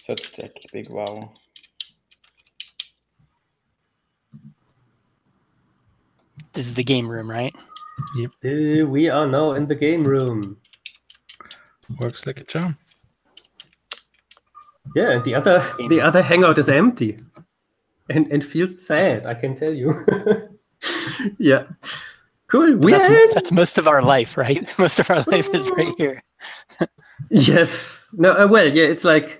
Such a big wow. This is the game room, right? Yep. We are now in the game room. Works like a charm. Yeah, and the other hangout is empty. And feels sad, I can tell you. Yeah. Cool. That's most of our life, right? Most of our life is right here. Yes. No, well, yeah, it's like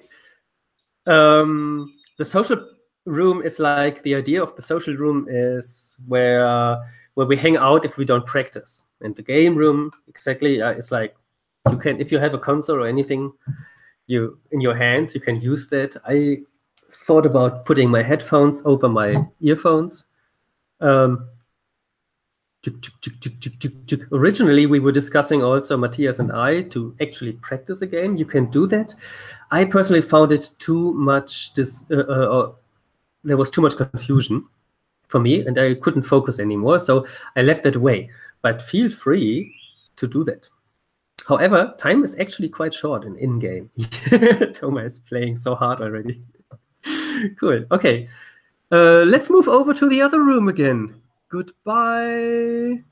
the social room is like, the idea of the social room is where we hang out if we don't practice. And the game room, exactly, is like, you can, if you have a console or anything in your hands, you can use that. I thought about putting my headphones over my earphones. Originally, we were discussing also, Matthias and I, to actually practice a game. You can do that. I personally found it too much, there was too much confusion for me, and I couldn't focus anymore, so I left that away. But feel free to do that. However, time is actually quite short in-game. Thomas is playing so hard already. Cool. Okay. Let's move over to the other room again. Goodbye.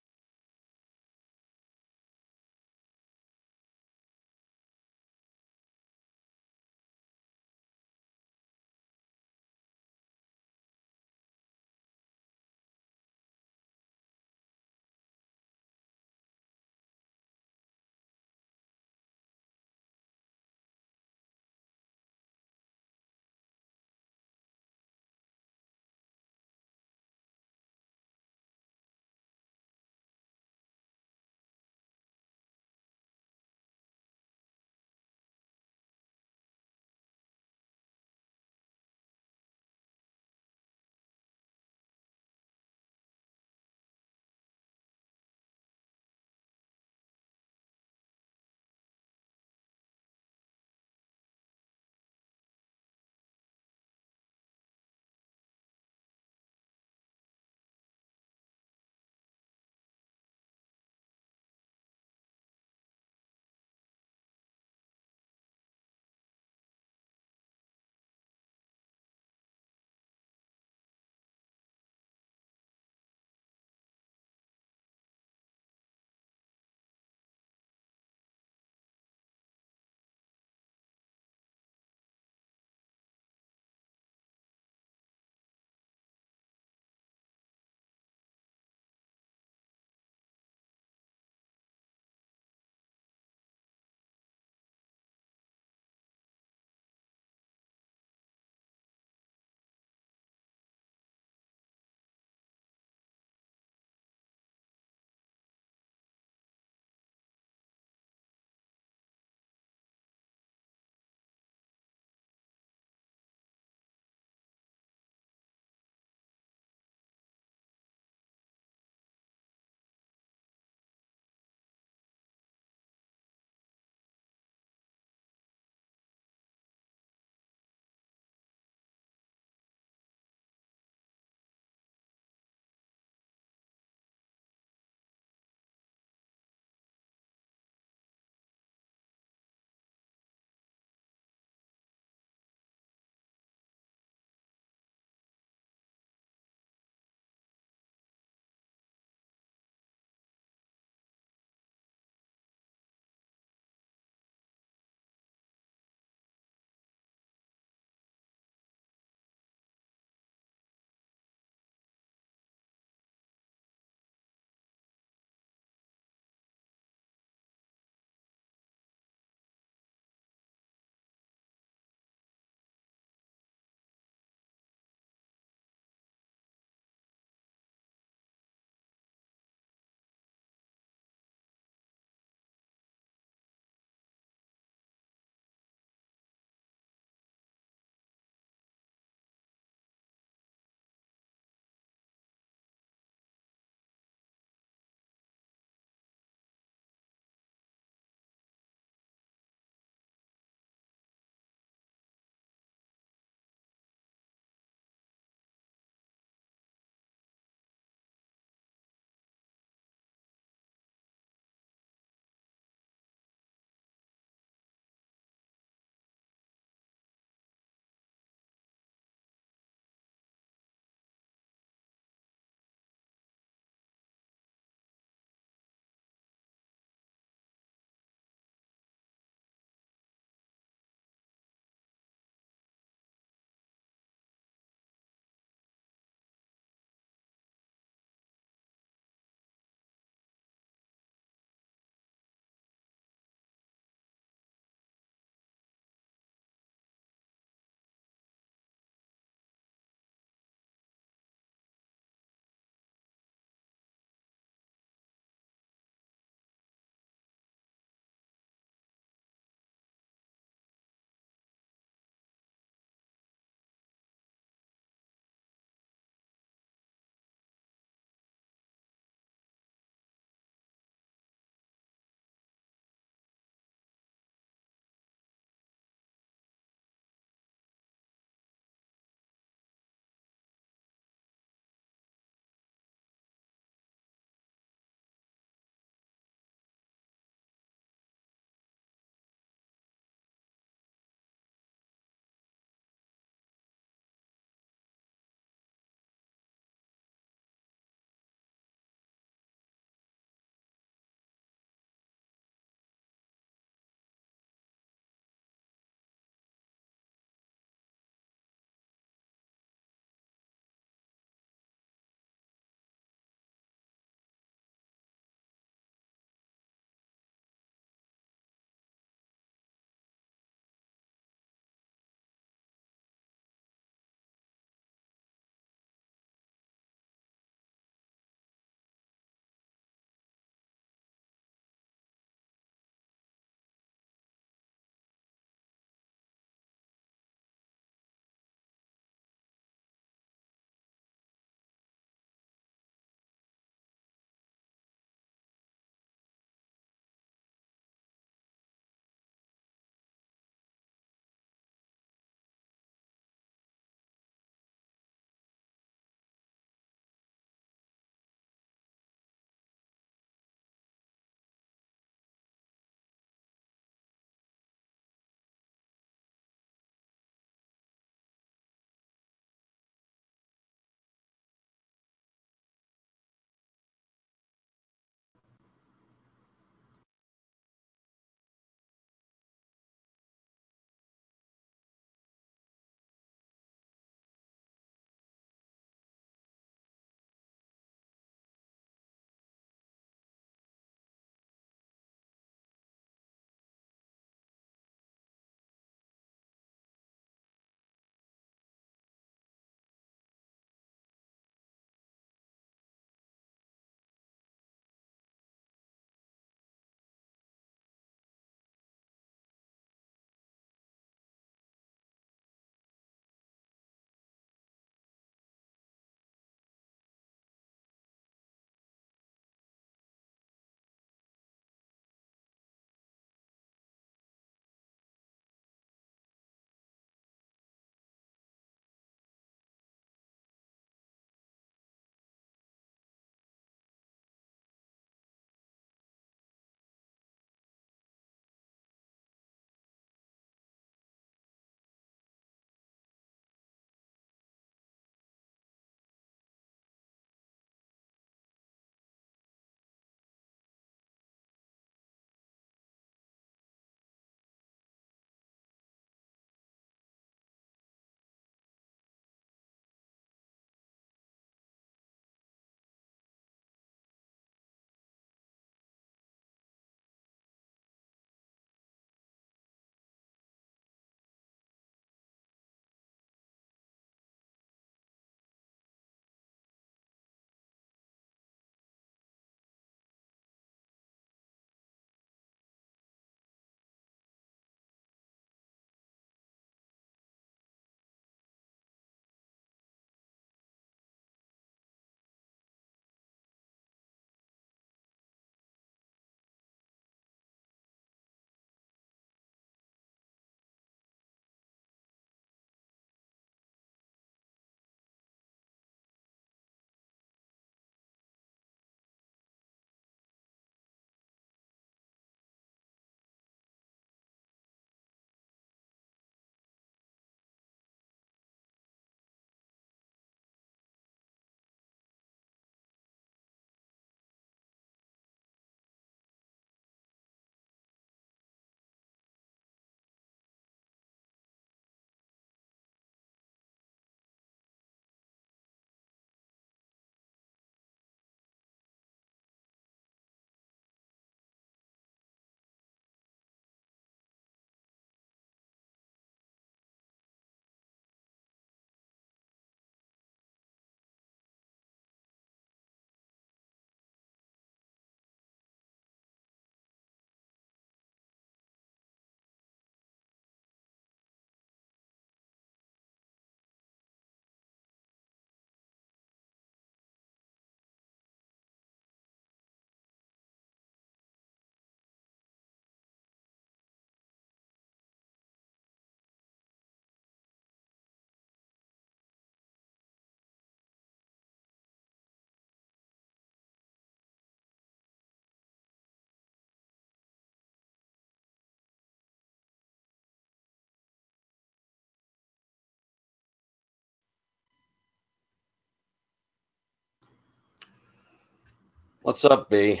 What's up, B?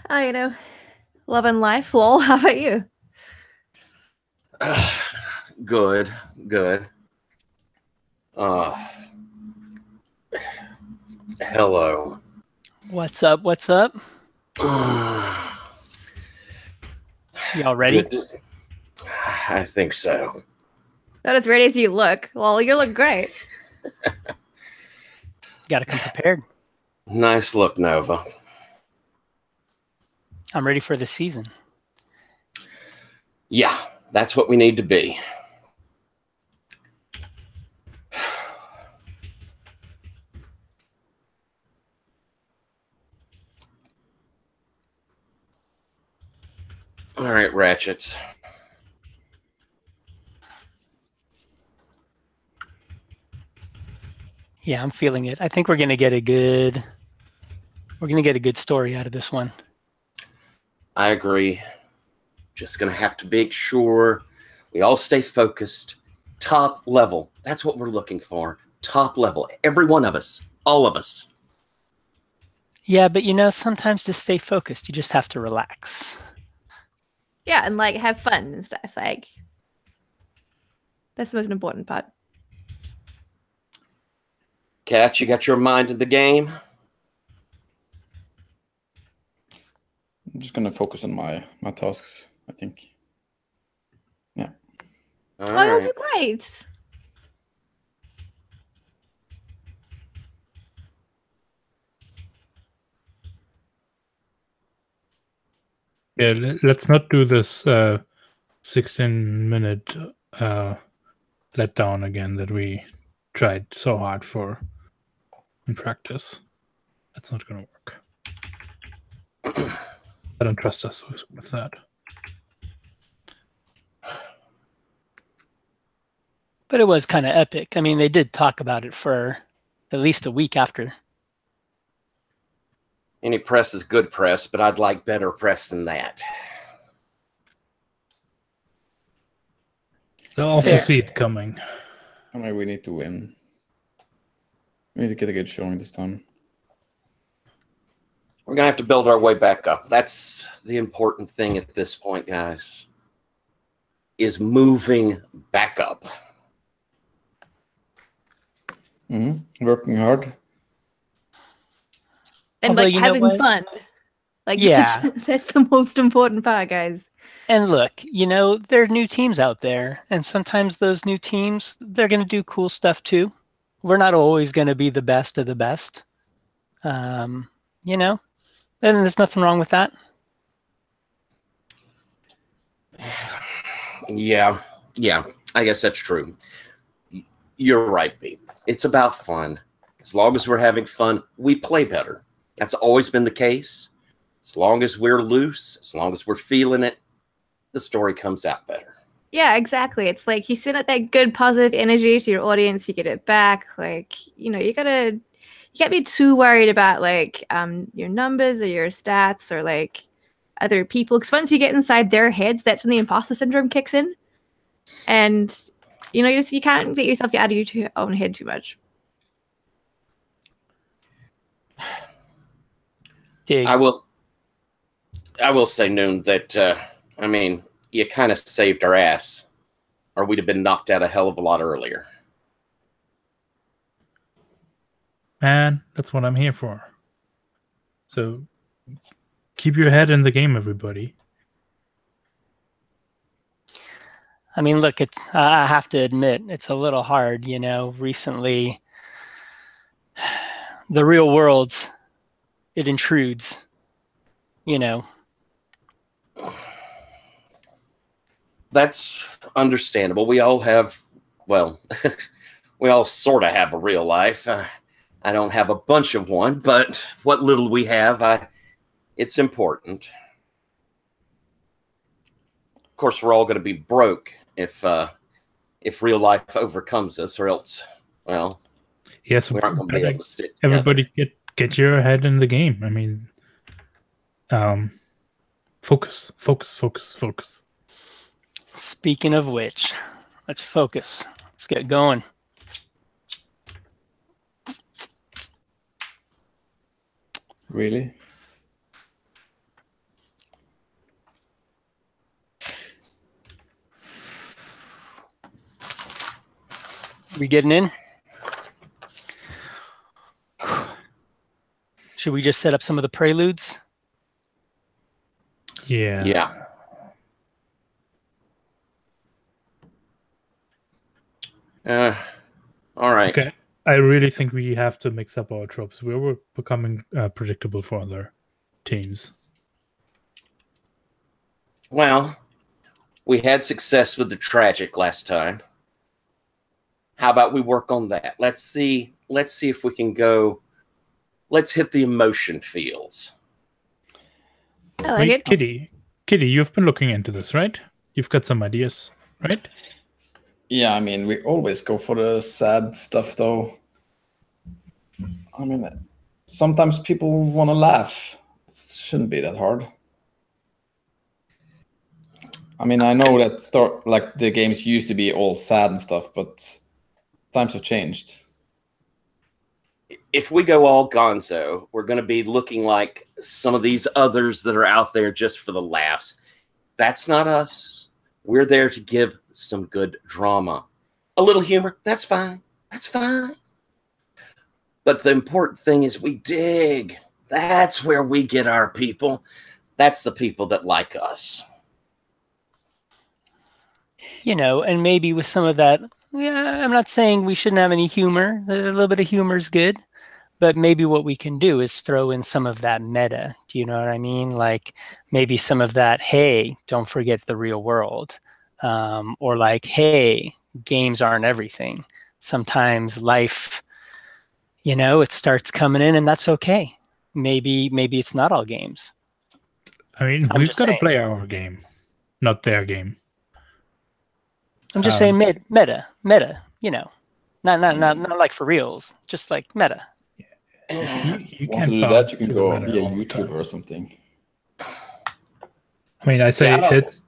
Oh, loving life. Lol. How about you? Good. Hello. What's up? What's up? Y'all ready? Good. I think so. Not as ready as you look. Well, you look great. Got to come prepared. Nice look, Nova. I'm ready for the season. Yeah, that's what we need to be. All right, Ratchets. Yeah, I'm feeling it. I think we're gonna get a good story out of this one. I agree. Just gonna have to make sure we all stay focused. Top level. That's what we're looking for. Top level. Every one of us. All of us. Yeah, but sometimes to stay focused, you just have to relax. Yeah, and like have fun and stuff. Like that's the most important part. Kat, you got your mind in the game? I'm just gonna focus on my tasks, I think. Yeah. All Oh, you'll right. do great. Yeah, let's not do this 16-minute letdown again that we tried so hard for in practice. That's not gonna work. I don't trust us with that. But it was kind of epic. I mean, they did talk about it for at least a week after. Any press is good press, but I'd like better press than that. They'll also Fair. see it coming. I mean, we need to win. We need to get a good showing this time. We're going to have to build our way back up. That's the important thing at this point, guys, is moving back up. Working hard. And Although, like you know having what? fun. Like Yeah. that's the most important part, guys. And look, there are new teams out there, and sometimes those new teams, they're going to do cool stuff too. We're not always going to be the best of the best. And there's nothing wrong with that. Yeah, I guess that's true. You're right, B. It's about fun. As long as we're having fun, we play better. That's always been the case. As long as we're loose, as long as we're feeling it, the story comes out better. Yeah, exactly. It's like you send out that good positive energy to your audience, you get it back. Like, you can't be too worried about like your numbers or your stats or like other people. Because once you get inside their heads, that's when the imposter syndrome kicks in. And you can't let yourself get out of your own head too much. Dig. I will say, Noon, that you kind of saved our ass, or we'd have been knocked out a hell of a lot earlier. Man, that's what I'm here for. So keep your head in the game, everybody. I mean, look, I have to admit, it's a little hard, recently the real world, it intrudes, That's understandable. We all have, we all sort of have a real life. I don't have a bunch of one, but what little we have, it's important. Of course, we're all going to be broke if real life overcomes us, or else, Yes, we aren't going to be able to stick together. everybody get your head in the game. I mean, focus. Speaking of which, let's focus. Let's get going. Really? We getting in? Should we just set up some of the preludes? Yeah. Yeah. All right. Okay. I really think we have to mix up our tropes. We're becoming predictable for other teams. Well, we had success with the tragic last time. How about we work on that? Let's see if we can go. Let's hit the emotion fields. I like it. Kitty, you've been looking into this, right? You've got some ideas, right? Yeah, I mean, we always go for the sad stuff, though. I mean, sometimes people want to laugh. It shouldn't be that hard. I mean, I know that like the games used to be all sad and stuff, but times have changed. If we go all gonzo, we're going to be looking like some of these others that are out there just for the laughs. That's not us. We're there to give some good drama. A little humor, that's fine. That's fine. But the important thing is we dig. That's where we get our people. That's the people that like us. You know, and maybe with some of that, yeah, I'm not saying we shouldn't have any humor. A little bit of humor is good. But maybe what we can do is throw in some of that meta. Do you know what I mean? Like maybe some of that, hey, don't forget the real world. Or like, hey, games aren't everything. Sometimes life, you know, it starts coming in and that's okay. Maybe it's not all games. I mean, we've got to play our game, not their game. I'm just saying meta, you know, not like for reals, just like meta. You want can't to do that, you can go be a YouTuber or something. I mean, I say it's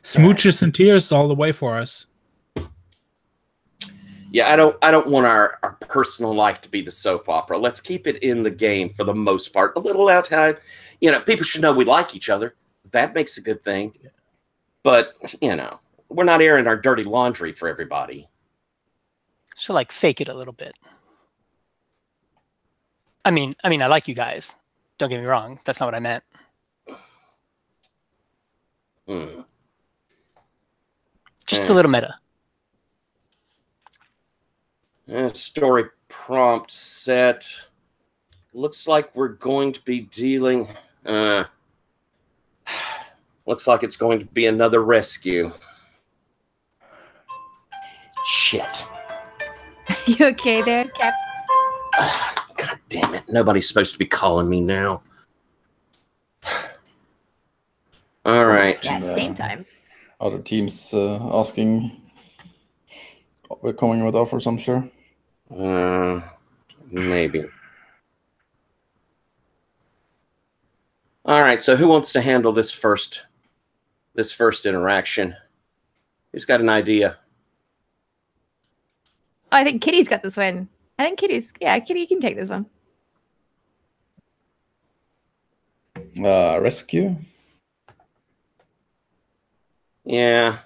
smooches and tears all the way for us. Yeah, I don't want our personal life to be the soap opera. Let's keep it in the game for the most part. A little outside, you know, people should know we like each other. That makes a good thing. But, you know, we're not airing our dirty laundry for everybody. So like fake it a little bit. I mean, I like you guys. Don't get me wrong. That's not what I meant. Just a little meta. Story prompt set. Looks like we're going to be dealing. Looks like it's going to be another rescue. Shit. You okay there, Cap? God damn it. Nobody's supposed to be calling me now. All right. Yeah, game time. Other teams asking what we're coming with offers, I'm sure. Maybe. All right, so who wants to handle this first interaction? Who's got an idea? Oh, I think Kitty's got this one. I think Kitty, you can take this one. Rescue? Yeah,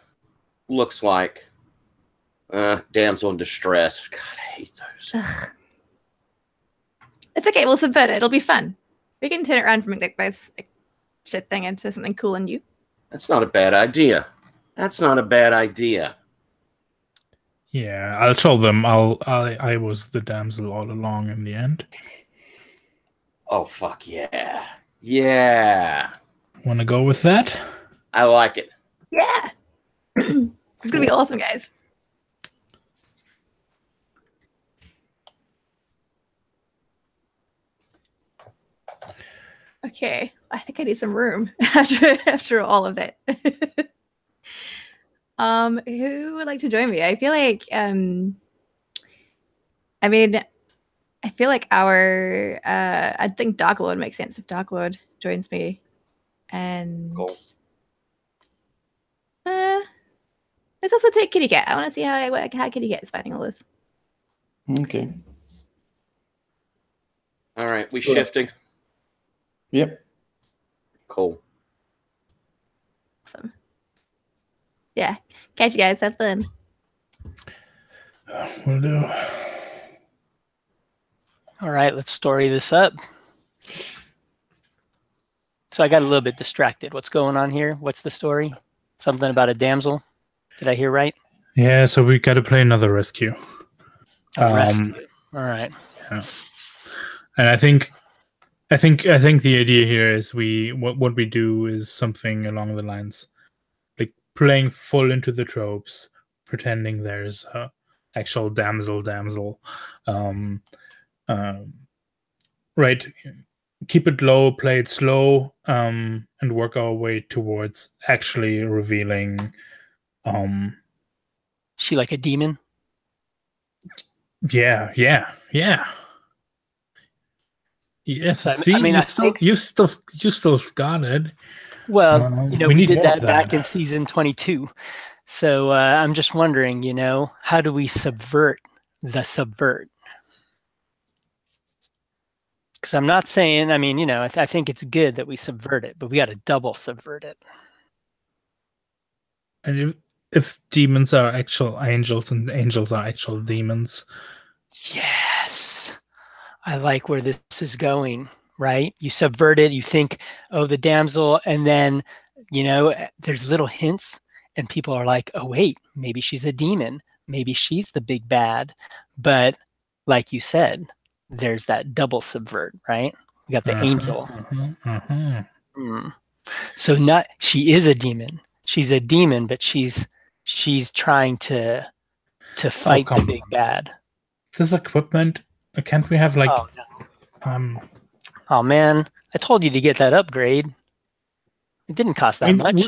looks like. Damsel in distress. God, I hate those. Ugh. It's okay. We'll subvert it. It'll be fun. We can turn it around from like this shit thing into something cool and new. That's not a bad idea. That's not a bad idea. Yeah, I'll tell them I was the damsel all along in the end. Oh, fuck yeah. Yeah. Want to go with that? I like it. Yeah. It's going to be awesome, guys. Okay. I think I need some room after all of that. Who would like to join me? I feel like I feel like I think Dark Lord makes sense if Dark Lord joins me. And Cool. let's also take Kitty Cat. I want to see how Kitty Cat is finding all this. Okay. All right, we Sure. shifting. Yep. Cool. Awesome. Yeah. Catch you guys. Have fun. Will do. All right, let's story this up. So I got a little bit distracted. What's going on here? What's the story? Something about a damsel. Did I hear right? Yeah, so we got to play another rescue. Rescue. All right. Yeah. And I think the idea here is what we do is something along the lines like playing full into the tropes, pretending there's a actual damsel. Right. Keep it low, play it slow, and work our way towards actually revealing. She like a demon? Yeah. Yes. So, see, I mean, you still got it. Well, we we need did more of that back that. in season 22. So I'm just wondering, how do we subvert the subvert? Because I'm not saying, I mean, I think it's good that we subvert it, but we got to double subvert it. And if demons are actual angels and angels are actual demons. Yes. I like where this is going, right? You subvert it, you think, oh, the damsel, and then, there's little hints, and people are like, oh, wait, maybe she's a demon. Maybe she's the big bad. But like you said, there's that double subvert, right? We got the angel. So she is a demon. She's a demon, but she's trying to fight the big bad. This equipment, can't we have like? Oh, no. Oh man, I told you to get that upgrade. It didn't cost that much.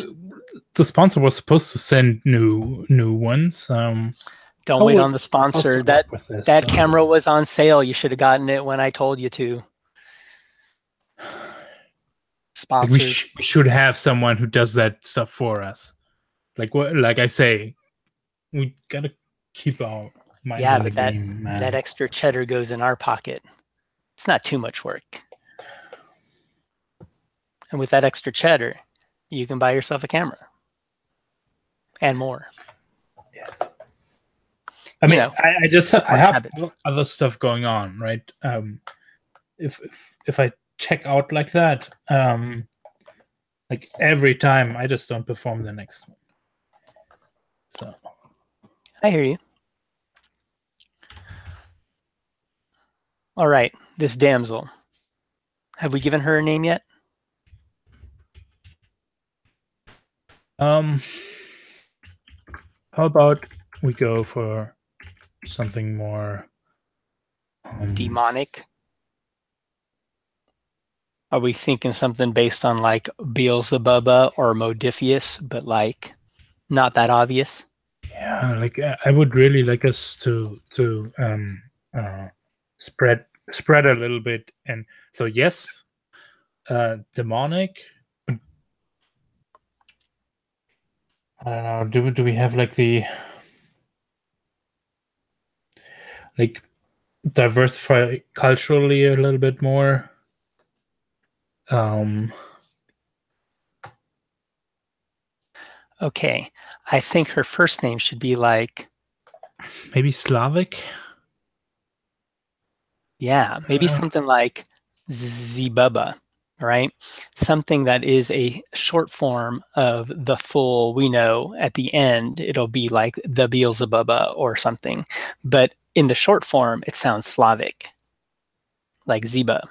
The sponsor was supposed to send new ones. Don't wait on the sponsor. That camera was on sale. You should have gotten it when I told you to. Sponsors. Like we should have someone who does that stuff for us. Like I say, we gotta keep our mind in the game, man. That extra cheddar goes in our pocket. It's not too much work. And with that extra cheddar, you can buy yourself a camera and more. Yeah. I mean, I have other stuff going on, right? If I check out like that, like every time, I just don't perform the next one. So I hear you. All right, this damsel. Have we given her a name yet? How about we go for something more demonic? Are we thinking something based on like Beelzebub or Modifius, but like not that obvious? Yeah, like I would really like us to spread a little bit, and so yes, demonic. I don't know. Do we have like the diversify culturally a little bit more? Okay, I think her first name should be like maybe Slavic. Yeah, maybe something like Zibubba, right? Something that is a short form of the full, we know at the end, it'll be like the Beelzebubba or something. But in the short form, it sounds Slavic, like Ziba.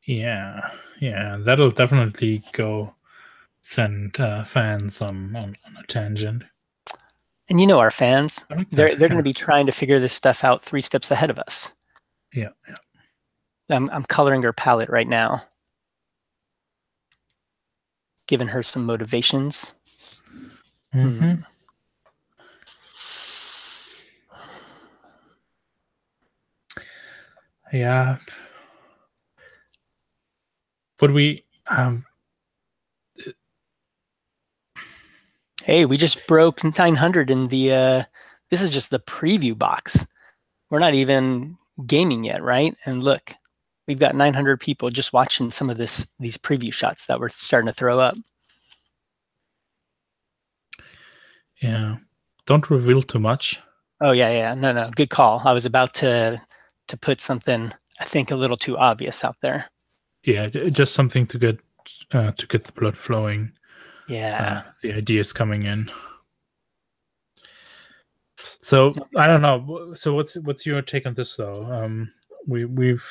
Yeah, that'll definitely send fans on a tangent. And our fans, like they're going to be trying to figure this stuff out 3 steps ahead of us. Yeah. I'm coloring her palette right now, giving her some motivations. Mm-hmm. Yeah. But we hey, we just broke 900 in the this is just the preview box. We're not even gaming yet, right? And look, We've got 900 people just watching some of these preview shots that we're starting to throw up. Yeah. Don't reveal too much. Oh yeah. No. Good call. I was about to put something I think a little too obvious out there. Yeah, just something to get the blood flowing. Yeah. The ideas coming in. So I don't know. So what's your take on this though? We've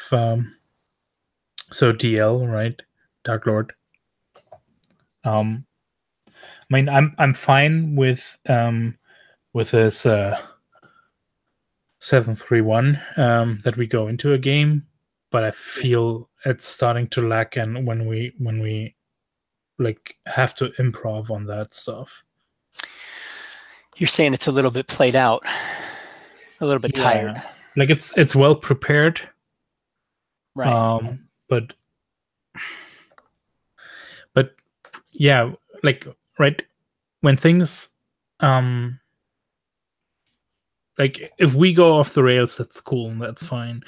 so DL, right? Dark Lord. I mean, I'm fine with this 7-3-1 that we go into a game, but I feel it's starting to lack, and when we like have to improv on that stuff. You're saying it's a little bit played out, a little bit tired. Like it's well prepared, right? But yeah, like right when things like if we go off the rails, that's cool and that's fine.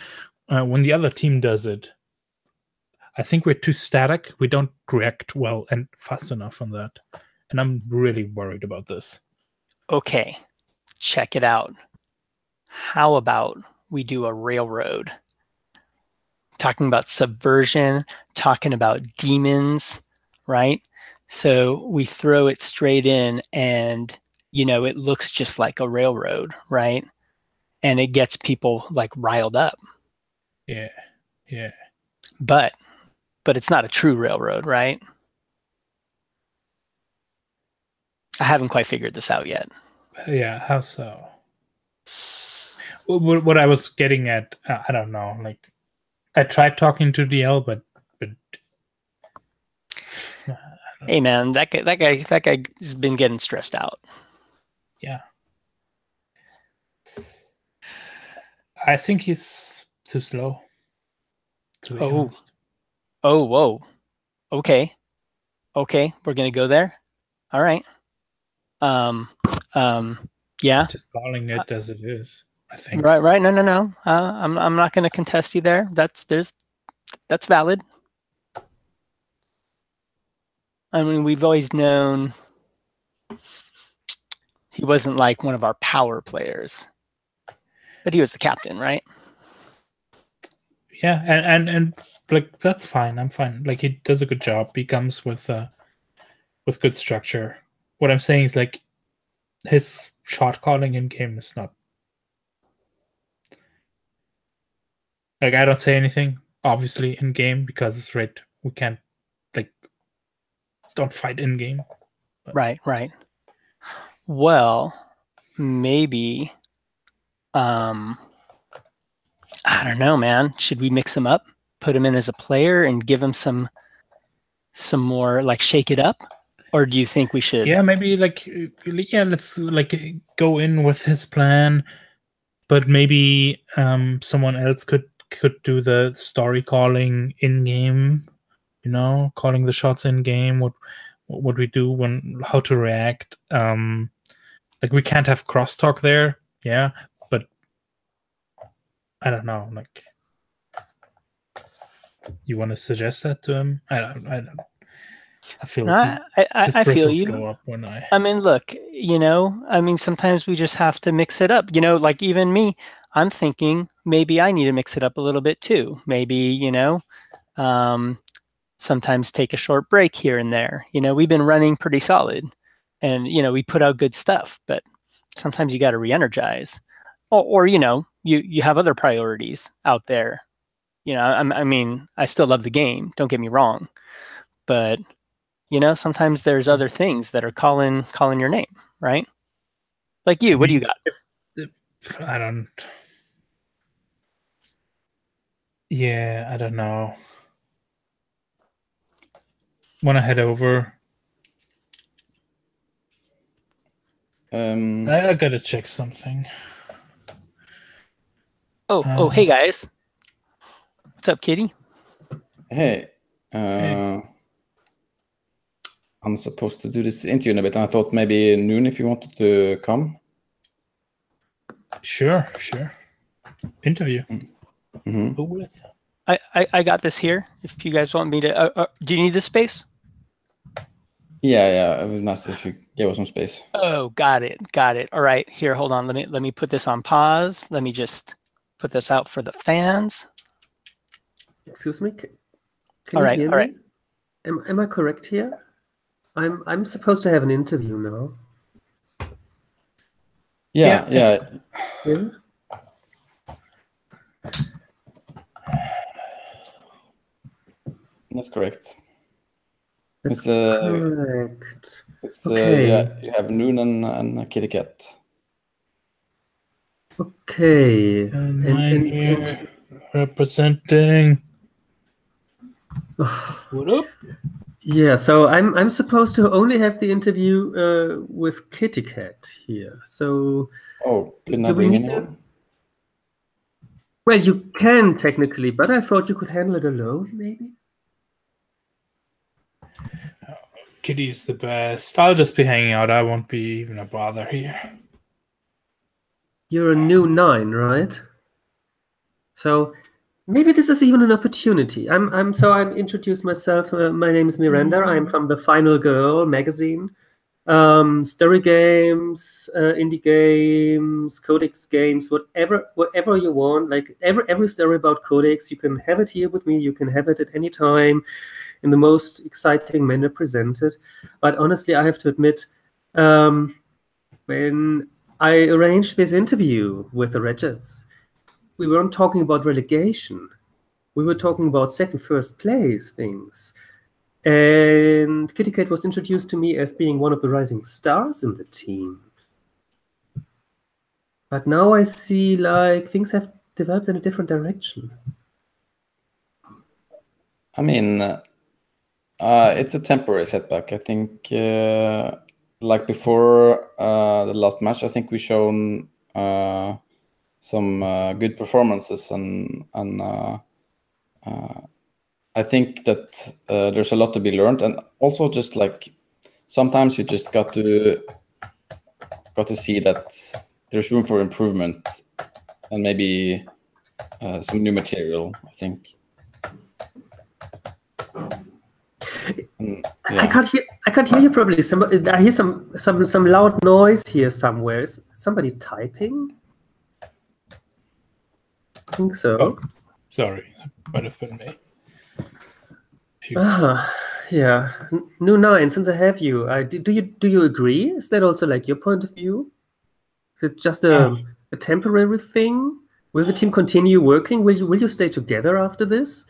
When the other team does it, I think we're too static. We don't react well and fast enough on that, and I'm really worried about this. Okay, check it out. How about we do a railroad? Talking about subversion, talking about demons, right? So we throw it straight in and, it looks just like a railroad, right? And it gets people like riled up. Yeah. But it's not a true railroad, right? I haven't quite figured this out yet. Yeah, how so? What I was getting at, I don't know. Like, I tried talking to DL, but hey man, that guy's been getting stressed out. Yeah, I think he's too slow. To be honest. Oh, whoa. Okay, we're gonna go there. All right. Yeah. Just calling it as it is, I think. Right. No. I'm not gonna contest you there. That's valid. I mean, we've always known he wasn't like one of our power players, but he was the captain, right? Yeah, and like that's fine. I'm fine. Like he does a good job. He comes with good structure. What I'm saying is like his shot calling in game is not like I don't say anything obviously in game because it's right. We can't like don't fight in game. Right. Well, maybe I don't know, man. Should we mix him up, put him in as a player, and give him some more like shake it up, or do you think we should? Yeah, maybe like let's like go in with his plan, but maybe someone else could do the story calling in game. Calling the shots in game. What we do how to react. Like we can't have crosstalk there. Yeah, but I don't know. Like, you want to suggest that to him? I don't. I feel. I feel you. Go up when I mean, look. I mean, sometimes we just have to mix it up. Like even me, I'm thinking maybe I need to mix it up a little bit too. Maybe sometimes take a short break here and there. We've been running pretty solid, and we put out good stuff, but sometimes you got to re-energize, or you have other priorities out there. I mean, I still love the game, don't get me wrong, but sometimes there's other things that are calling your name, right? Like you, what do you got? I don't. Yeah, I don't know. Want to head over? I gotta check something. Oh, hey guys. What's up, Kitty? Hey. I'm supposed to do this interview in a bit, and I thought maybe noon if you wanted to come. Sure. Interview. Mm-hmm. Who with? I got this here. If you guys want me to, do you need this space? Yeah, it would be nice if you gave us some space. Oh, got it. All right, here, hold on. Let me put this on pause. Let me just put this out for the fans. Excuse me. Can All you right, hear all me? Am I correct here? I'm supposed to have an interview now. Yeah. Yeah? That's correct. That's It's correct. It's Okay. you have Noon and Kitty Cat. Okay. And I'm here representing. What up? Yeah, so I'm supposed to only have the interview with Kitty Cat here. So Oh, couldn't do I we bring need anyone? well, you can technically, but I thought you could handle it alone, maybe. Kitty's the best. I'll just be hanging out. I won't be even a bother here. You're a new 9, right? So maybe this is even an opportunity. I'm introduced myself. My name is Miranda. I'm from the Final Girl magazine. Story games, indie games, codex games, whatever you want. Like every story about codex, you can have it here with me. You can have it at any time, in the most exciting manner presented. But honestly, I have to admit, when I arranged this interview with the Regents, we weren't talking about relegation. We were talking about second, first place things. And Kitty Cat was introduced to me as being one of the rising stars in the team. But now I see like things have developed in a different direction. I mean, it's a temporary setback. I think, like before the last match, I think we shown some good performances, and I think that there's a lot to be learned, and also just like sometimes you just got to see that there's room for improvement, and maybe some new material, I think. Yeah. I can't hear you properly. I hear some loud noise here somewhere. Is somebody typing? I think so. Oh, sorry, that might have been me. Yeah. New 9. Since I have you, do you agree? Is that also like your point of view? Is it just a temporary thing? Will the team continue working? Will you stay together after this?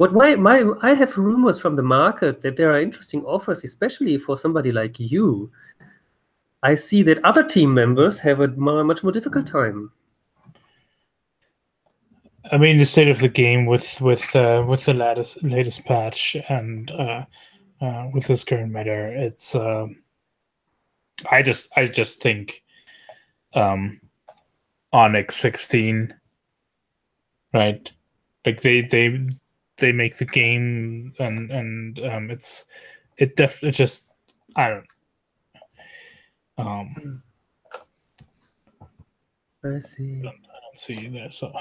I have rumors from the market that there are interesting offers, especially for somebody like you. I see that other team members have a much more difficult time. I mean, the state of the game with the latest patch and with this current meta, it's I just think Onyx 16, right? Like they make the game, and it just I don't I see. I don't see there, so.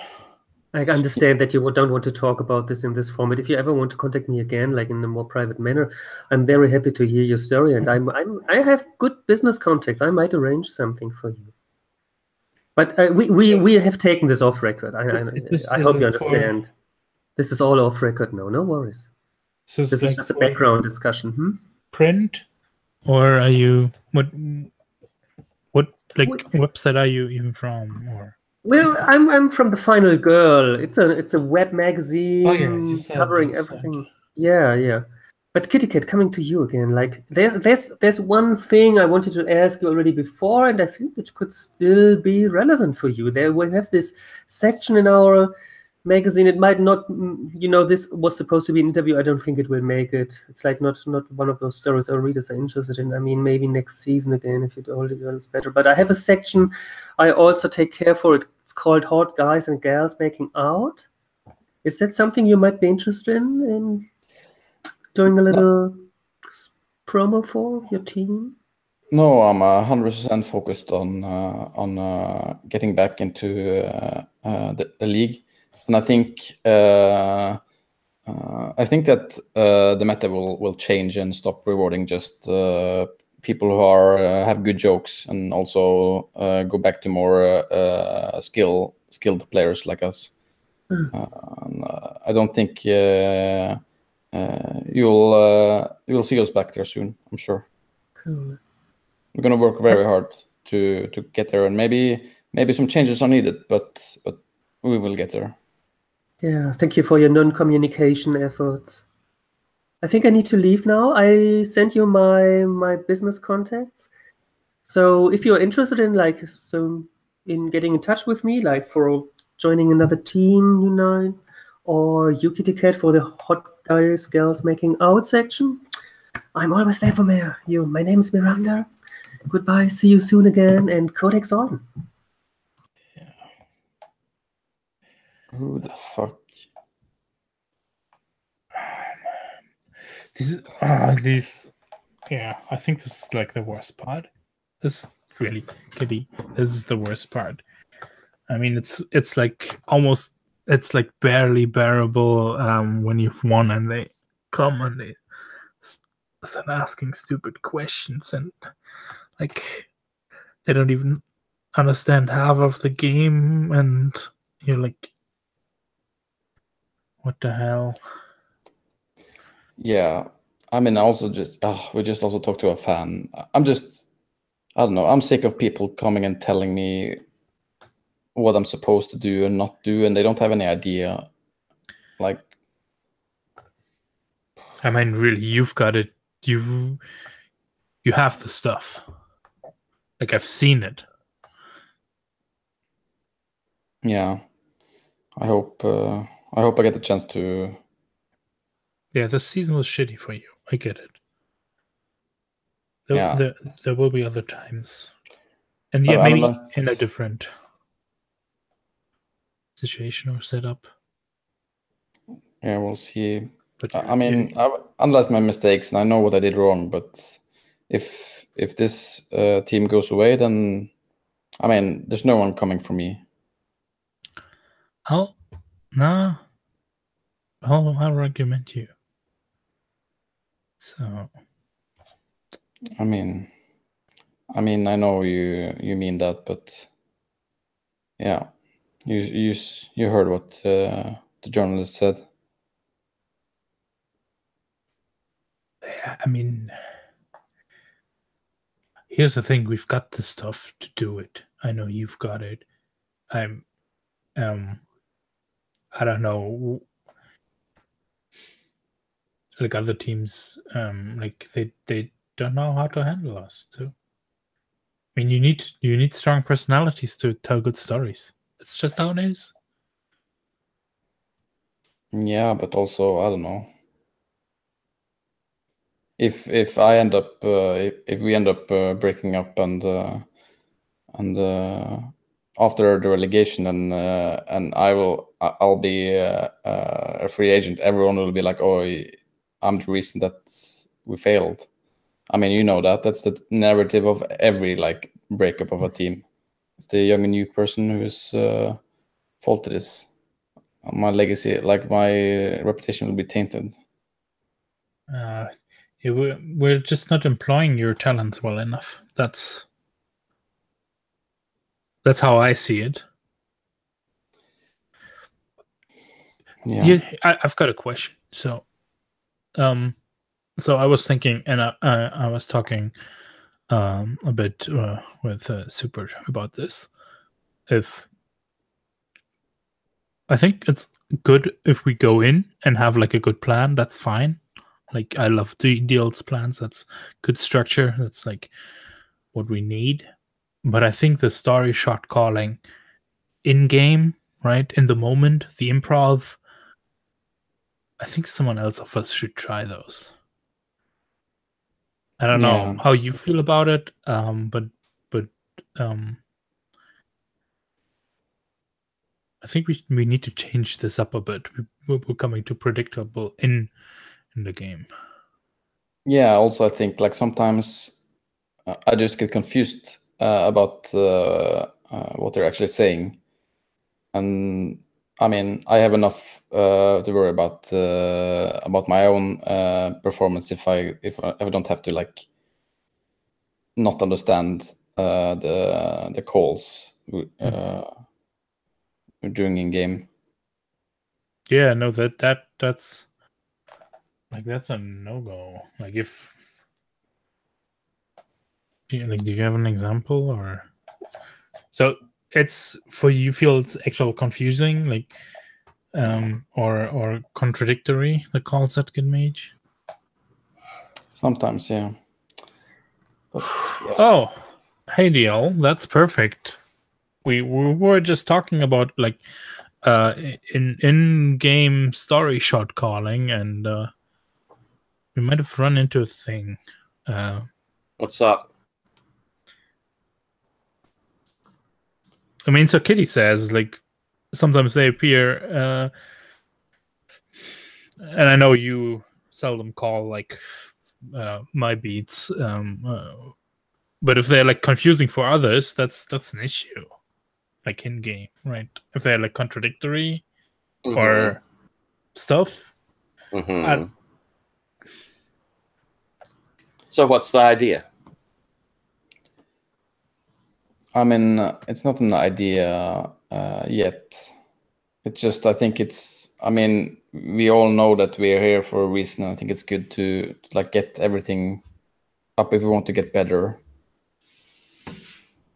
I understand that you don't want to talk about this in this format. If you ever want to contact me again, like in a more private manner, I'm very happy to hear your story, and I have good business contacts. I might arrange something for you. But we have taken this off record. I hope you understand. This is all off record now. No worries. So this is just a background discussion. Print, or are you what website are you even from, or? Well, I'm from the Final Girl. It's a web magazine covering everything. Yeah. But Kitty Cat, coming to you again, like there's one thing I wanted to ask you already before, and I think it could still be relevant for you. There we have this section in our magazine. It might not, this was supposed to be an interview. I don't think it will make it. It's like not one of those stories our readers are interested in. I mean, maybe next season again if it all develops better. But I have a section I also take care for it. It's called Hot Guys and Gals Making Out. Is that something you might be interested in doing a little promo for your team? No, I'm 100% focused on getting back into the league. and I think that the meta will change and stop rewarding just people who have good jokes, and also go back to more skilled players like us. I don't think you'll see us back there soon. I'm sure. Cool. We're gonna work very hard to get there, and maybe some changes are needed, but we will get there. Yeah, thank you for your non-communication efforts. I think I need to leave now. I sent you my business contacts. So if you're interested in in getting in touch with me, like for joining another team, or UKTCat for the hot guys, girls making out section, I'm always there for you. My name is Miranda. Goodbye, see you soon again, and Codex on. Who the fuck? Yeah, I think this is like the worst part. This is really kitty. This is the worst part. I mean, it's like almost, it's like barely bearable when you've won and they come and they start asking stupid questions, and like they don't even understand half of the game, and you're like, what the hell? Yeah, I mean, I also we just also talked to a fan. I don't know. I'm sick of people coming and telling me what I'm supposed to do and not do, and they don't have any idea. Like, I mean, really, you've got it. You have the stuff. Like, I've seen it. yeah, I hope I get the chance to. Yeah, the season was shitty for you. I get it. Yeah. There will be other times, and yeah, maybe in a different situation or setup. Yeah, we'll see. But I mean, I analyzed my mistakes and I know what I did wrong. But if this team goes away, then I mean, there's no one coming for me. I'll argument you. So, I mean, I know you mean that, but yeah, you heard what the journalist said. I mean, here's the thing: we've got the stuff to do it. I know you've got it. I don't know. Like other teams, like they don't know how to handle us too. I mean, you need strong personalities to tell good stories. It's just how it is. Yeah, but also I don't know. If I end up if we end up breaking up and after the relegation and I'll be a free agent, everyone will be like, oh, I'm the reason that we failed. I mean, you know that's the narrative of every like breakup of a team. It's the young and new person whose fault it is. My legacy, like my reputation, will be tainted. We're just not employing your talents well enough. That's how I see it. Yeah. I've got a question. So I was thinking, and I was talking a bit with Super about this. I think it's good if we go in and have like a good plan. That's fine. Like, I love the deals plans. That's good structure. That's like what we need. But I think the story shot calling in game, right, in the moment, the improv, I think someone else of us should try those. I don't know how you feel about it, but I think we need to change this up a bit. We're becoming too predictable in the game. Yeah. Also, I think like sometimes I just get confused about what they're actually saying, and I mean, I have enough to worry about my own performance if I don't have to like not understand the calls during in game. Yeah, no, that's like that's a no-go. Like if do you have an example or so it's for you feel it's actual confusing, like or contradictory, the calls that get made? Sometimes, yeah. But, yeah. Oh, hey DL, that's perfect. We were just talking about like in-game story shot calling, and we might have run into a thing. What's up? I mean, so Kitty says like sometimes they appear, and I know you seldom call like my beats, but if they're like confusing for others, that's an issue. Like in game, right? If they're like contradictory or stuff. So what's the idea? I mean, it's not an idea yet. It's just, I think it's, I mean, we all know that we're here for a reason. I think it's good to like get everything up if we want to get better.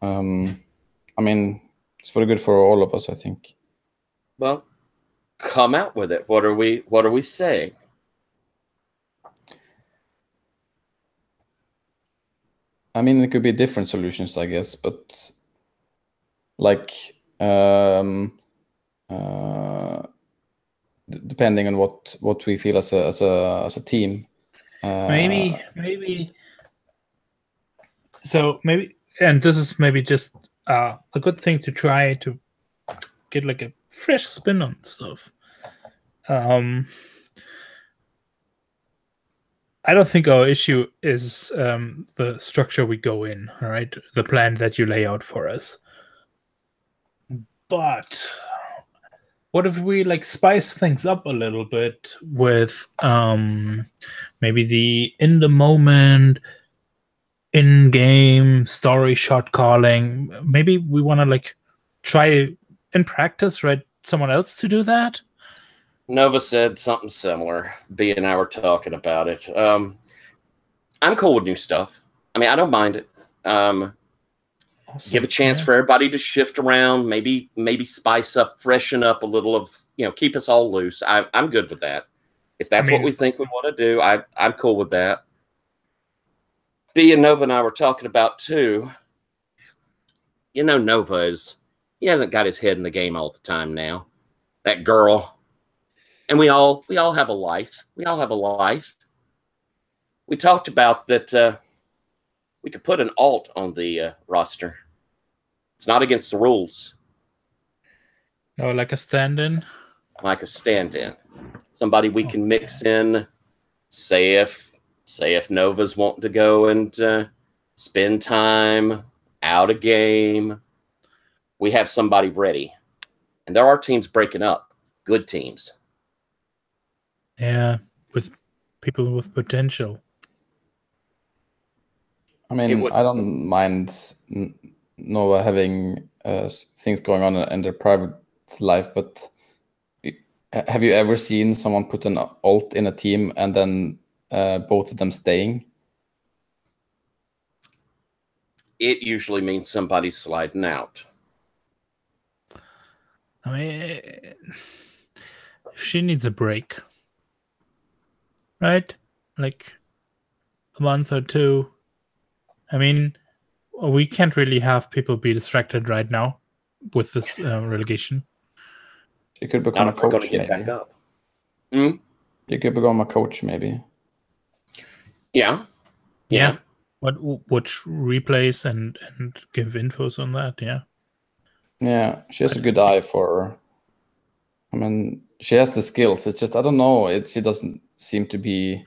I mean, it's for the good for all of us, I think. Well, come out with it. What are we saying? I mean, it could be different solutions, I guess, but like depending on what we feel as a team. Maybe. So maybe, and this is maybe just a good thing to try to get like a fresh spin on stuff. I don't think our issue is the structure we go in, all right? The plan that you lay out for us. But what if we like spice things up a little bit with maybe the in the moment, in-game story shot calling? Maybe we want to like try in practice, right? Someone else to do that. Nova said something similar. B and I were talking about it. I'm cool with new stuff. I mean, I don't mind it. Awesome. Give a chance for everybody to shift around, maybe spice up, freshen up a little of, keep us all loose. I'm good with that. If that's what we think we want to do, I'm cool with that. B and Nova and I were talking about too. Nova he hasn't got his head in the game all the time now. That girl. And we all have a life. We all have a life. We talked about that we could put an alt on the roster. It's not against the rules. No, like a stand-in? Like a stand-in. Somebody we can mix in, say if Nova's wanting to go and spend time out a game. We have somebody ready. And there are teams breaking up. Good teams. Yeah, with people with potential. I mean, I don't mind Nova having things going on in their private life, but have you ever seen someone put an alt in a team and then both of them staying? It usually means somebody's sliding out. I mean, if she needs a break, right? Like a month or two. I mean, we can't really have people be distracted right now with this relegation. You could become a coach, maybe. Back up. You could become a coach, maybe. Yeah. Watch replays and give infos on that. Yeah, she has a good eye for. I mean, she has the skills. It's just I don't know. She doesn't seem to be.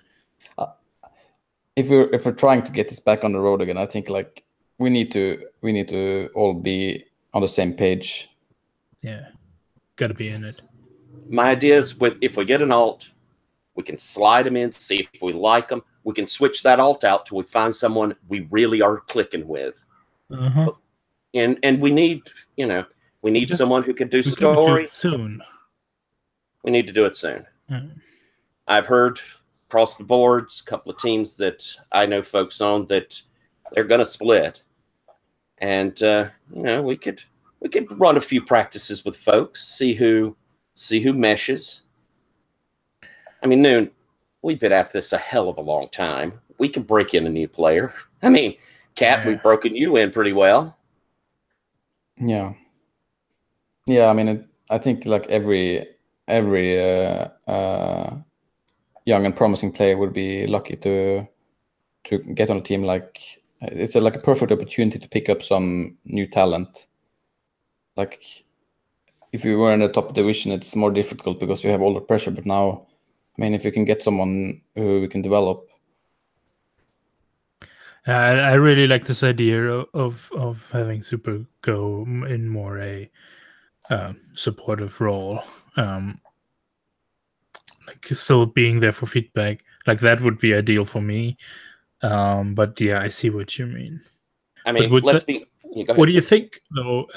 If we're trying to get this back on the road again, I think like we need to all be on the same page. Yeah. got to be in it. My idea is if we get an alt, we can slide them in, see if we like them. We can switch that alt out till we find someone we really are clicking with. Uh-huh. And we need, we need someone who can do story. Do it soon. We need to do it soon. Mm. I've heard across the boards, a couple of teams that I know folks on that they're going to split. And, we could run a few practices with folks, see who meshes. I mean, Noon, we've been at this a hell of a long time. We can break in a new player. I mean, Kat, we've broken you in pretty well. Yeah. Yeah, I mean, I think like every young and promising player would be lucky to get on a team. Like it's like a perfect opportunity to pick up some new talent. Like if you were in the top division, it's more difficult because you have all the pressure. But now, I mean, if you can get someone who we can develop. I really like this idea of having Super go in more a supportive role. Like still being there for feedback. Like that would be ideal for me. But yeah, I see what you mean. I mean, go ahead. What do you think though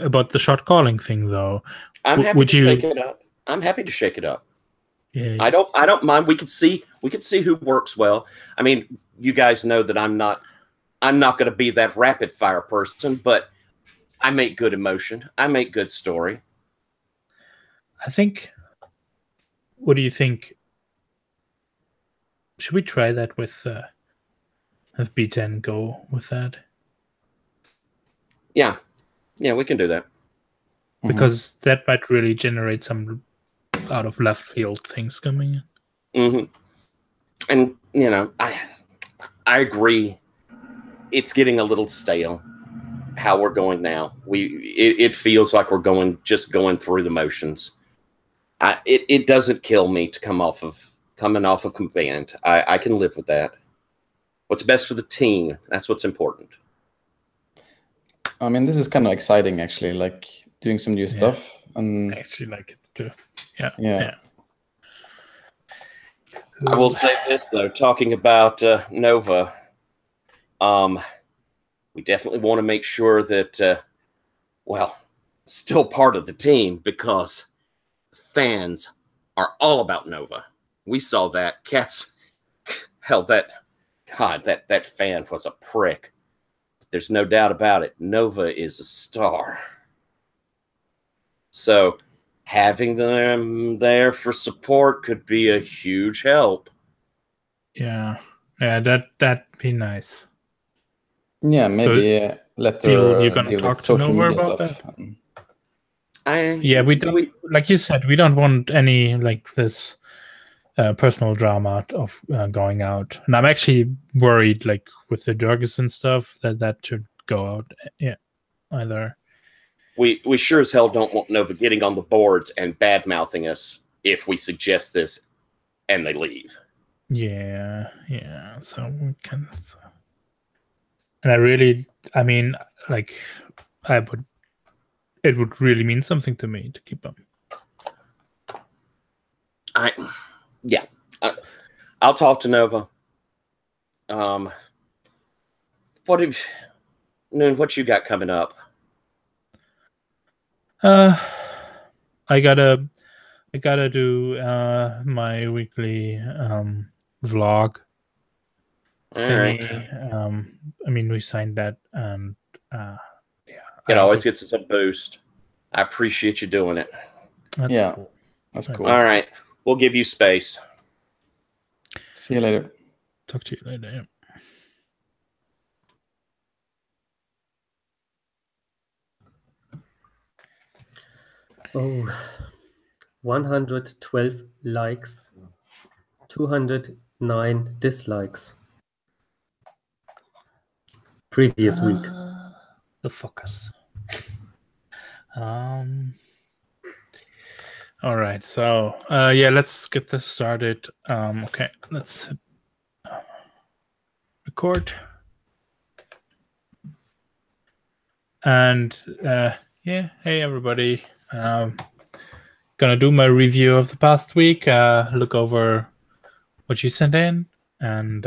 about the shot calling thing though? I'm happy to shake it up. I'm happy to shake it up. Yeah. I don't mind. We could see who works well. I mean, you guys know that I'm not going to be that rapid fire person, but I make good emotion. I make good story. I think. What do you think? Should we try that with B10? Go with that. Yeah, we can do that because that might really generate some out of left field things coming in. And I agree. It's getting a little stale how we're going now. It feels like we're just going through the motions. It doesn't kill me to coming off of command. I can live with that. What's best for the team? That's what's important. I mean, this is kind of exciting, actually. Like doing some new stuff, and I actually like it too. Yeah. I will say this though, talking about Nova, we definitely want to make sure that, still part of the team because fans are all about Nova. We saw that. Cats, hell, that fan was a prick. There's no doubt about it. Nova is a star. So having them there for support could be a huge help. Yeah, that'd be nice. Yeah, maybe let her you're gonna talk to Nova about stuff. That? We don't. Like you said, we don't want any like this personal drama of going out, and I'm actually worried, like with the drugs and stuff, that should go out. Yeah, either. We sure as hell don't want Nova getting on the boards and bad mouthing us if we suggest this and they leave. Yeah. So we can. And I mean, like, it would really mean something to me to keep them. I'll talk to Nova. What you got coming up? I gotta do my weekly vlog thingy. Right. I mean, we signed that, and it always gets us a boost. I appreciate you doing it. That's cool. That's cool. All right, we'll give you space. See you later. Talk to you later. Oh, 112 likes, 209 dislikes. Previous week. The focus. All right, so let's get this started. Okay, let's hit record. And hey everybody. gonna do my review of the past week, look over what you sent in, and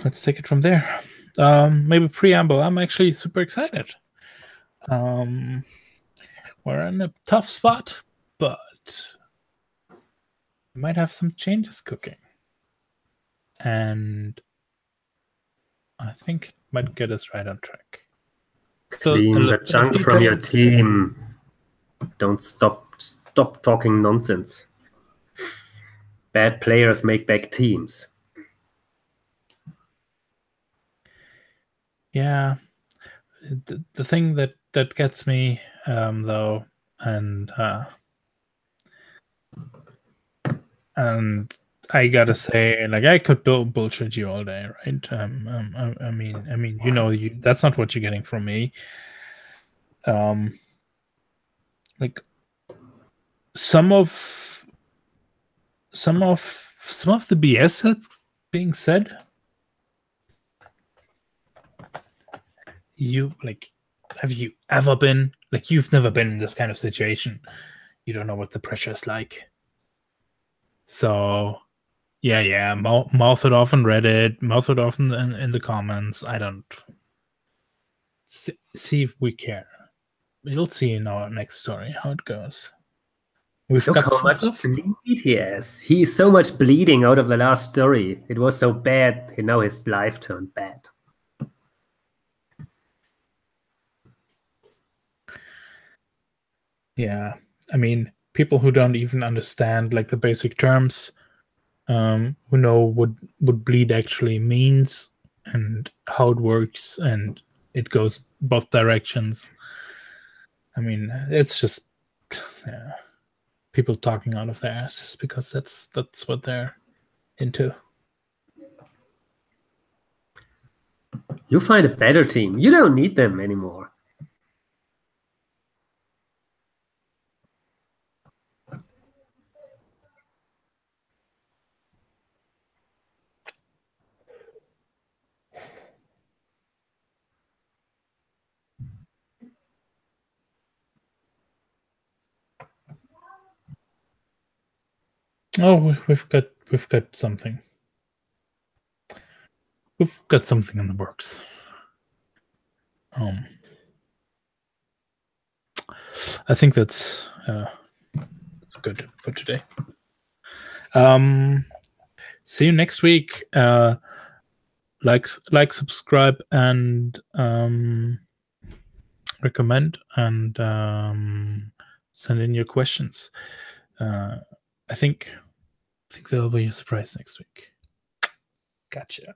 let's take it from there. Maybe preamble. I'm actually super excited. We're in a tough spot, but we might have some changes cooking, and I think it might get us right on track. Clean the junk from your team. Don't stop talking nonsense. Bad players make bad teams. Yeah, the thing that gets me though, and I gotta say, like, I could bullshit you all day, right? I mean, that's not what you're getting from me. Like some of the BS that's being said, have you ever been, like, you've never been in this kind of situation. You don't know what the pressure is like. So yeah, mouth it off on Reddit, mouth it off in the comments. I don't see if we care. We'll see in our next story how it goes. We've Look got how some much stuff. bleed he has. He is so much bleeding out of the last story. It was so bad, and now his life turned bad. Yeah, I mean, people who don't even understand, like, the basic terms, who know what bleed actually means and how it works, and it goes both directions. I mean, it's just people talking out of their asses because that's what they're into. You find a better team. You don't need them anymore. Oh, we've got something. We've got something in the works. I think that's good for today. See you next week. Like, subscribe, and recommend, and send in your questions. I think there'll be a surprise next week. Gotcha.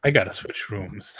I gotta switch rooms.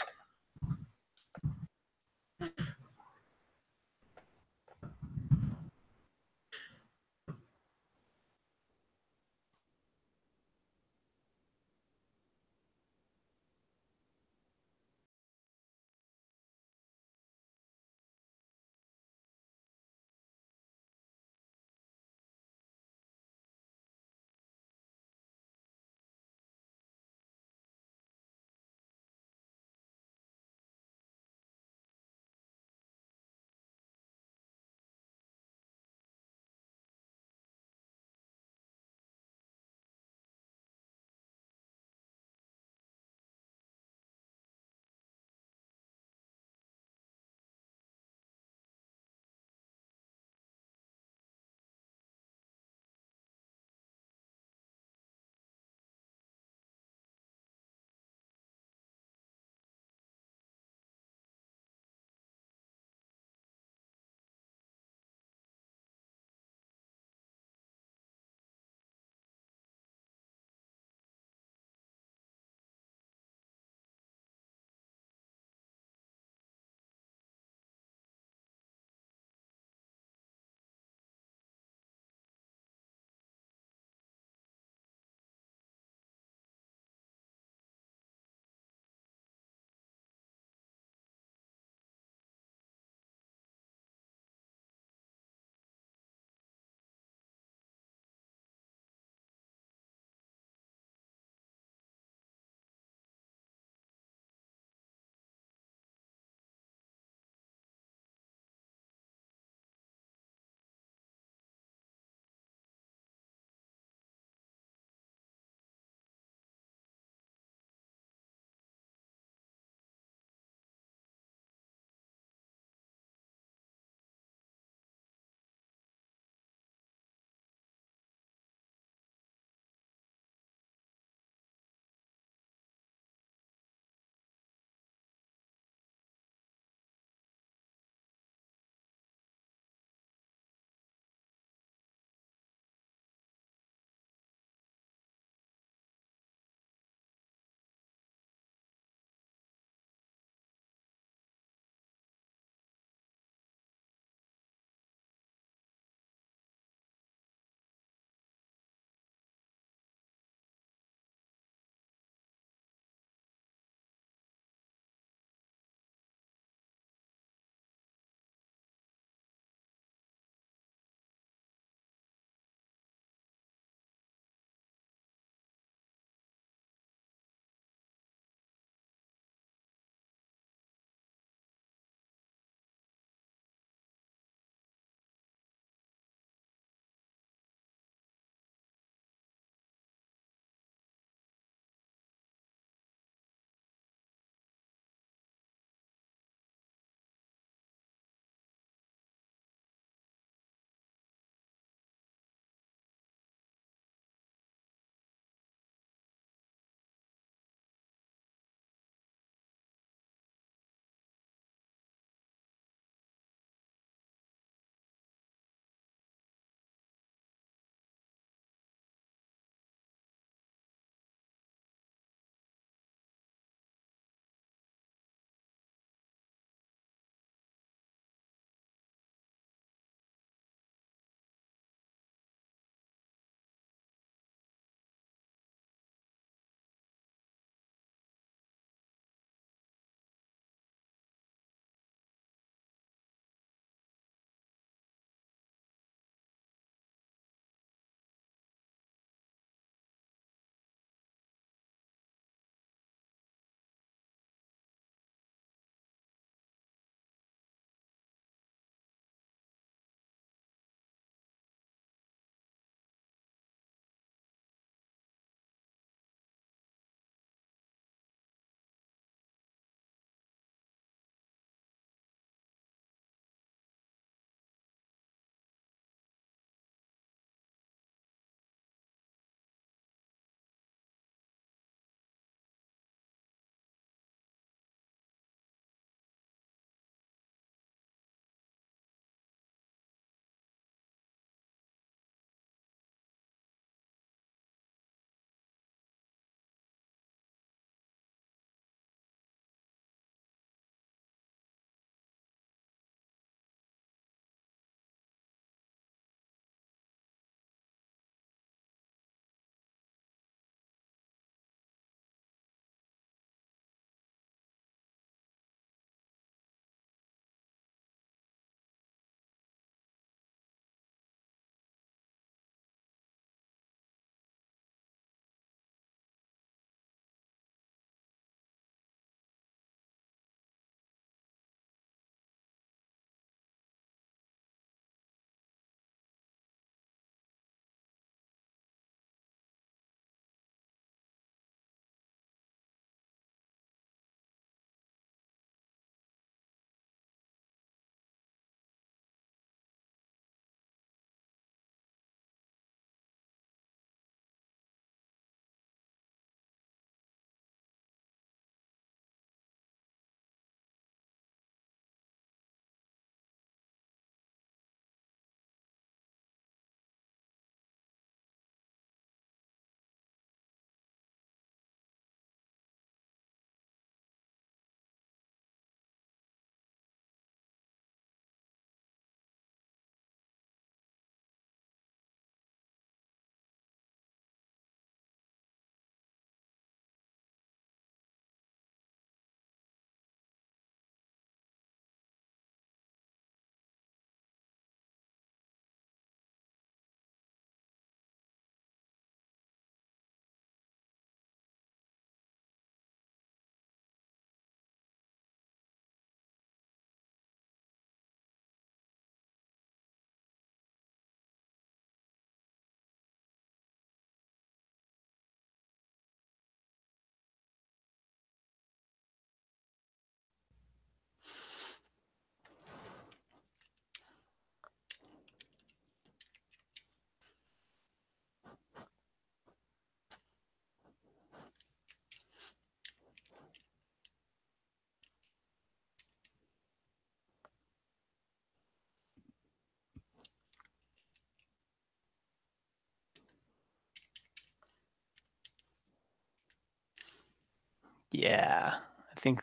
Yeah, I think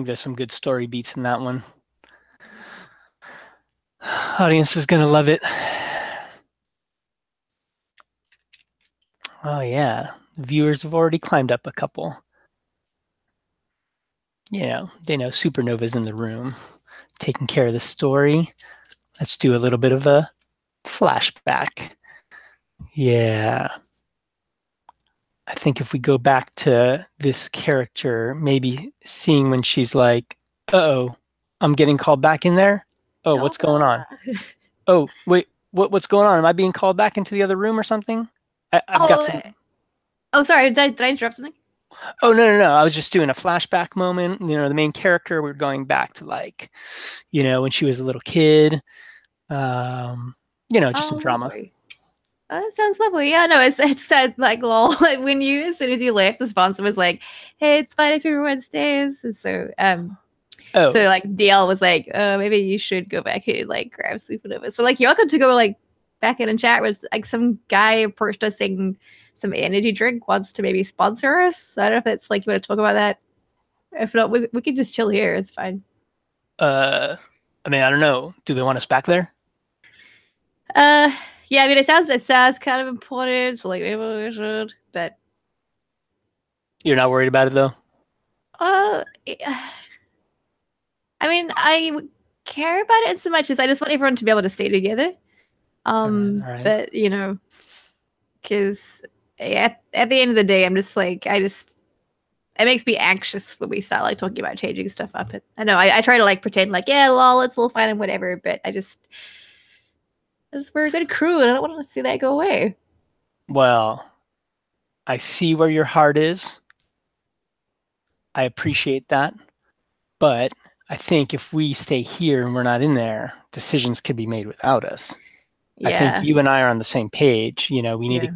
there's some good story beats in that one. Audience is gonna love it. Oh yeah, viewers have already climbed up a couple. You know, they know Supernova's in the room, taking care of the story. Let's do a little bit of a flashback. Yeah. I think if we go back to this character, maybe seeing when she's like, uh-oh, I'm getting called back in there? Oh, what's going on? Oh, wait, what's going on? Am I being called back into the other room or something? I've got some... Oh, sorry, did I interrupt something? Oh, no. I was just doing a flashback moment. You know, the main character, we're going back to like, you know, when she was a little kid. You know, just some drama. Lovely. Oh, that sounds lovely. Yeah, no, it's that like lol. Like when you, as soon as you left, the sponsor was like, "Hey, it's fine if everyone stays." And so, so like DL was like, "Oh, maybe you should go back and like grab Supernova." So like you're welcome to go like back in and chat with like some guy approached us saying some energy drink wants to maybe sponsor us. I don't know if that's like you want to talk about that. If not, we could just chill here. It's fine. I mean, I don't know. Do they want us back there? Yeah, I mean, it sounds kind of important, so like maybe we should, but you're not worried about it though. I mean, I would care about it so much as I just want everyone to be able to stay together. Right. But you know, because at the end of the day, I'm just like it makes me anxious when we start like talking about changing stuff up. And I know I try to like pretend like yeah, lol, it's all fine and whatever, but we're a good crew, and I don't want to see that go away. Well, I see where your heart is. I appreciate that. But I think if we stay here and we're not in there, decisions could be made without us. Yeah. I think you and I are on the same page. You know, we need to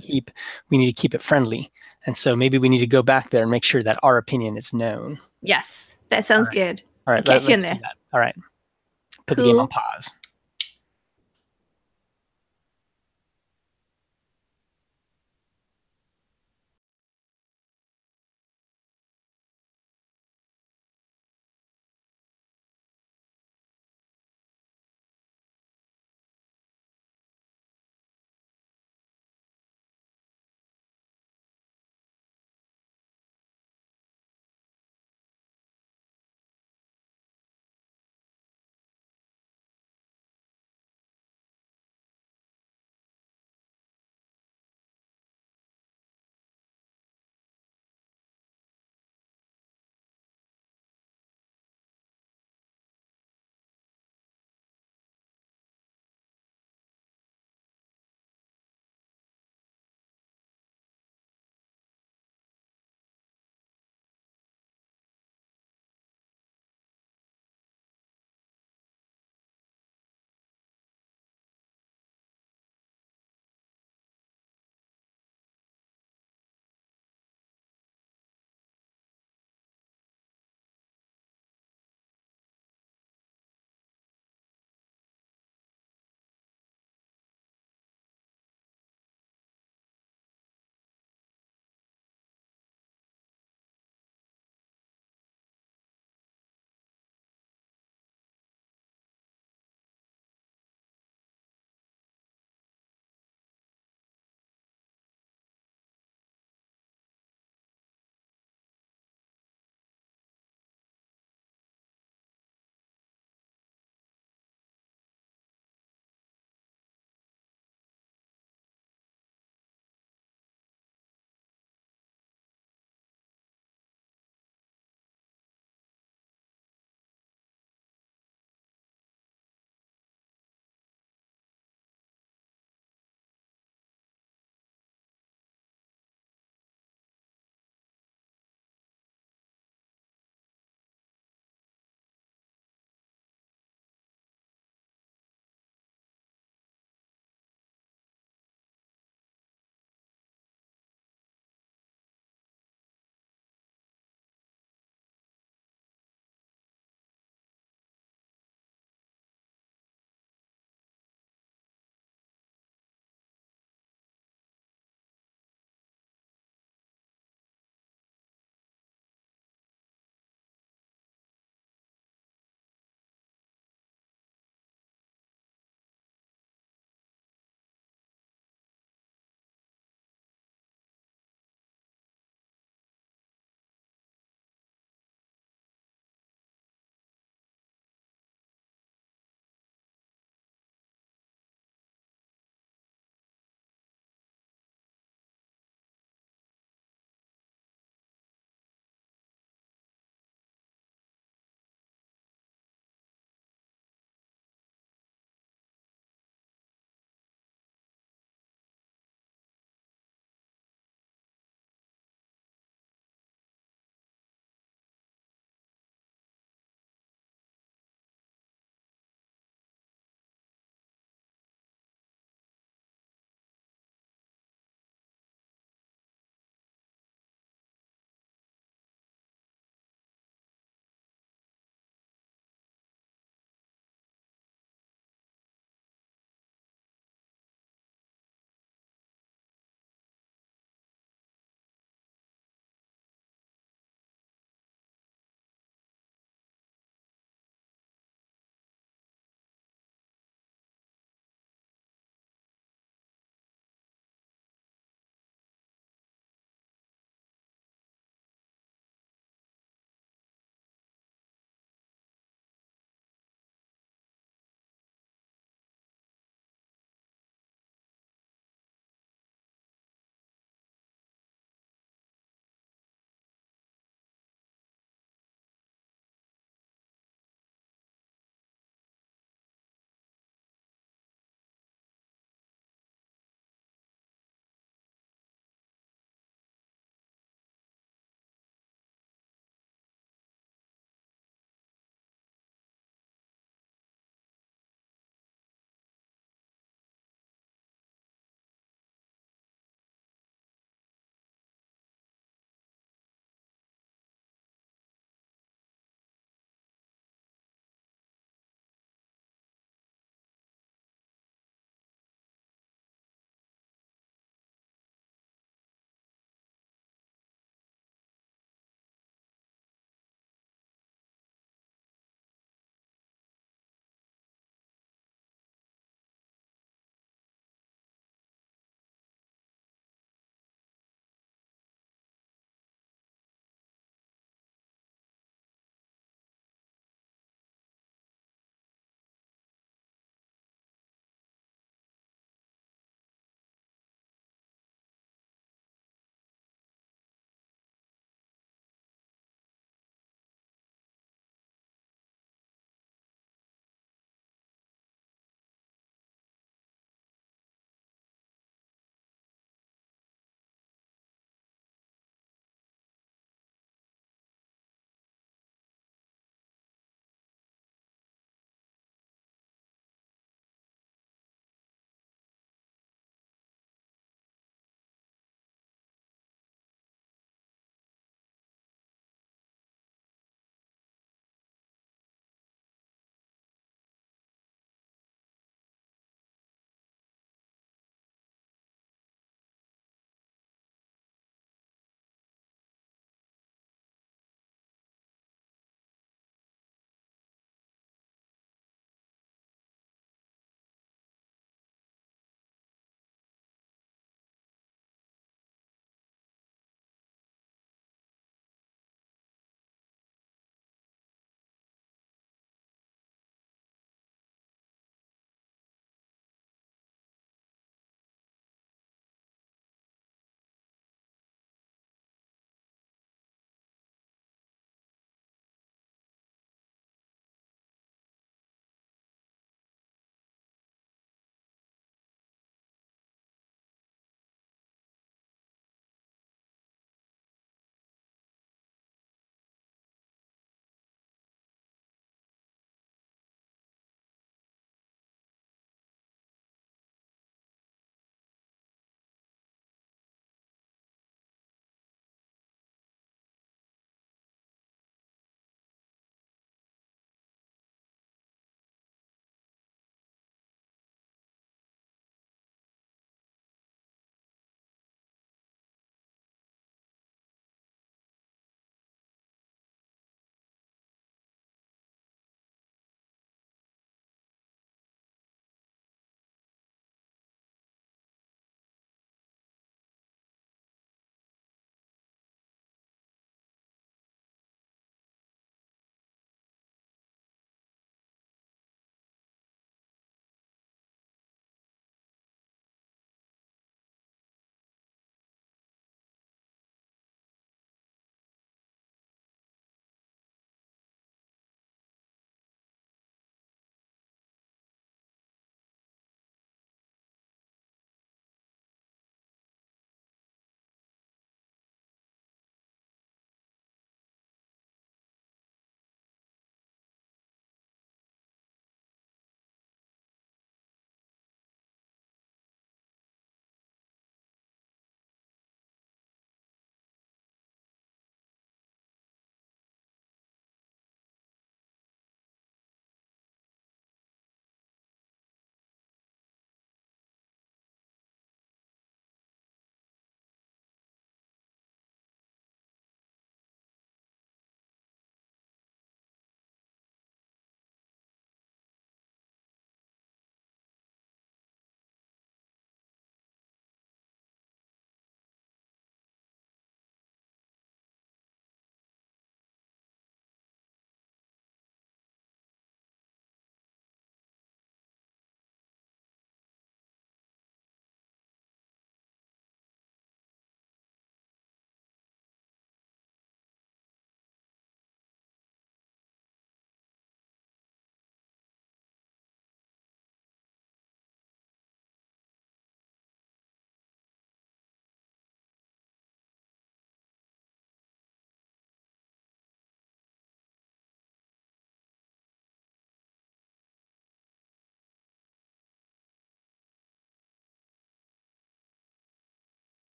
keep it friendly. And so maybe we need to go back there and make sure that our opinion is known. Yes, that sounds good. All right, catch you in there. All right. Put the game on pause.